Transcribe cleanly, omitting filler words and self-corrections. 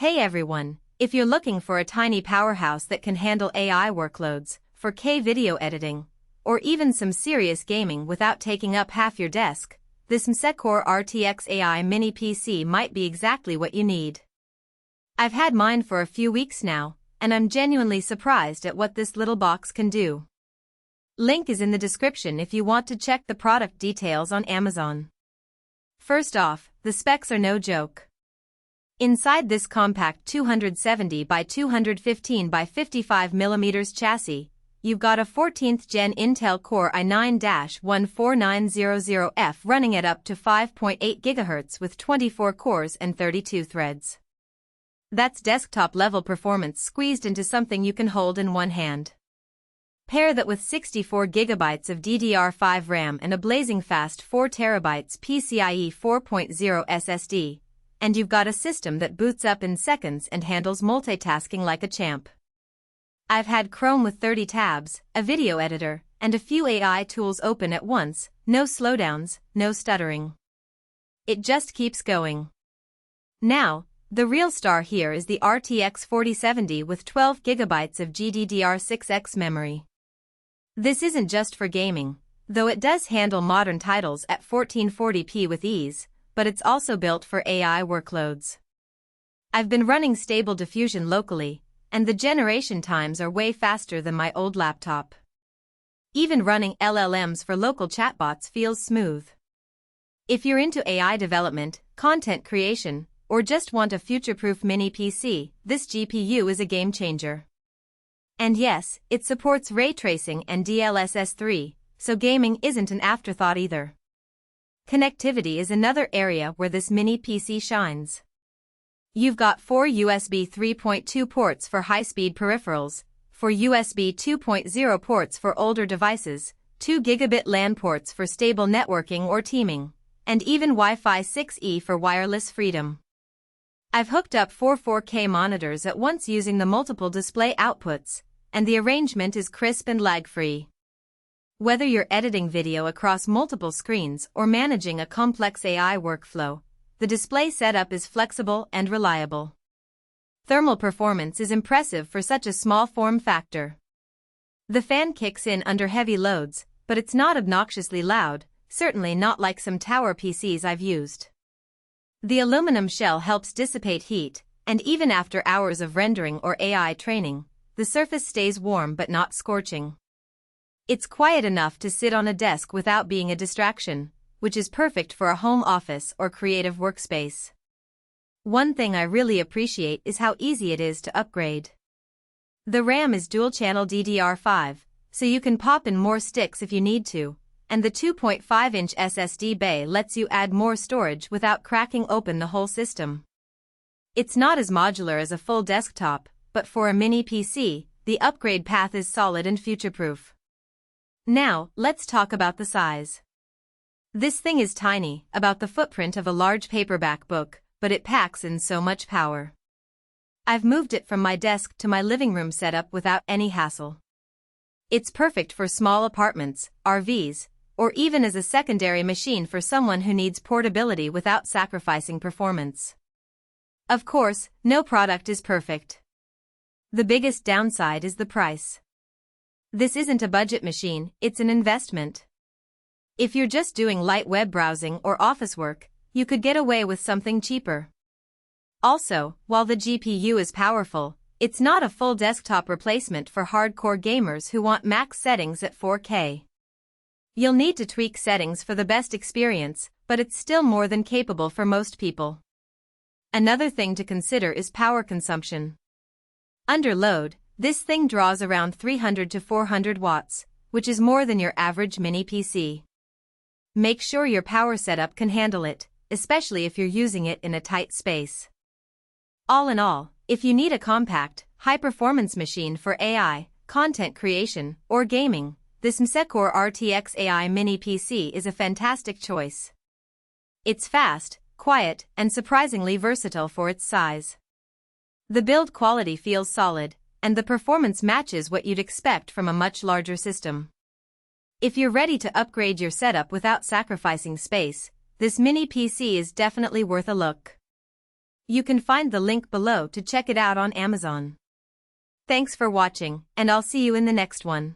Hey everyone, if you're looking for a tiny powerhouse that can handle AI workloads, 4K video editing, or even some serious gaming without taking up half your desk, this msecore RTX AI Mini PC might be exactly what you need. I've had mine for a few weeks now, and I'm genuinely surprised at what this little box can do. Link is in the description if you want to check the product details on Amazon. First off, the specs are no joke. Inside this compact 270 by 215 by 55 mm chassis, you've got a 14th Gen Intel Core i9-14900F running at up to 5.8 GHz with 24 cores and 32 threads. That's desktop-level performance squeezed into something you can hold in one hand. Pair that with 64 GB of DDR5 RAM and a blazing fast 4 TB PCIe 4.0 SSD, and you've got a system that boots up in seconds and handles multitasking like a champ. I've had Chrome with 30 tabs, a video editor, and a few AI tools open at once, no slowdowns, no stuttering. It just keeps going. Now, the real star here is the RTX 4070 with 12 GB of GDDR6X memory. This isn't just for gaming, though it does handle modern titles at 1440p with ease, but it's also built for AI workloads. I've been running Stable Diffusion locally, and the generation times are way faster than my old laptop. Even running LLMs for local chatbots feels smooth. If you're into AI development, content creation, or just want a future-proof mini PC, this GPU is a game changer. And yes, it supports ray tracing and DLSS 3, so gaming isn't an afterthought either. Connectivity is another area where this mini PC shines. You've got 4 USB 3.2 ports for high-speed peripherals, 4 USB 2.0 ports for older devices, 2 gigabit LAN ports for stable networking or teaming, and even Wi-Fi 6E for wireless freedom. I've hooked up 4 4K monitors at once using the multiple display outputs, and the arrangement is crisp and lag-free. Whether you're editing video across multiple screens or managing a complex AI workflow, the display setup is flexible and reliable. Thermal performance is impressive for such a small form factor. The fan kicks in under heavy loads, but it's not obnoxiously loud, certainly not like some tower PCs I've used. The aluminum shell helps dissipate heat, and even after hours of rendering or AI training, the surface stays warm but not scorching. It's quiet enough to sit on a desk without being a distraction, which is perfect for a home office or creative workspace. One thing I really appreciate is how easy it is to upgrade. The RAM is dual-channel DDR5, so you can pop in more sticks if you need to, and the 2.5-inch SSD bay lets you add more storage without cracking open the whole system. It's not as modular as a full desktop, but for a mini PC, the upgrade path is solid and future-proof. Now, let's talk about the size. This thing is tiny, about the footprint of a large paperback book, but it packs in so much power. I've moved it from my desk to my living room setup without any hassle. It's perfect for small apartments, RVs, or even as a secondary machine for someone who needs portability without sacrificing performance. Of course, no product is perfect. The biggest downside is the price. This isn't a budget machine, it's an investment. If you're just doing light web browsing or office work, you could get away with something cheaper. Also, while the GPU is powerful, it's not a full desktop replacement for hardcore gamers who want max settings at 4K. You'll need to tweak settings for the best experience, but it's still more than capable for most people. Another thing to consider is power consumption. Under load, this thing draws around 300 to 400 watts, which is more than your average mini PC. Make sure your power setup can handle it, especially if you're using it in a tight space. All in all, if you need a compact, high-performance machine for AI, content creation, or gaming, this msecore RTX AI Mini PC is a fantastic choice. It's fast, quiet, and surprisingly versatile for its size. The build quality feels solid, and the performance matches what you'd expect from a much larger system. If you're ready to upgrade your setup without sacrificing space, this mini PC is definitely worth a look. You can find the link below to check it out on Amazon. Thanks for watching, and I'll see you in the next one.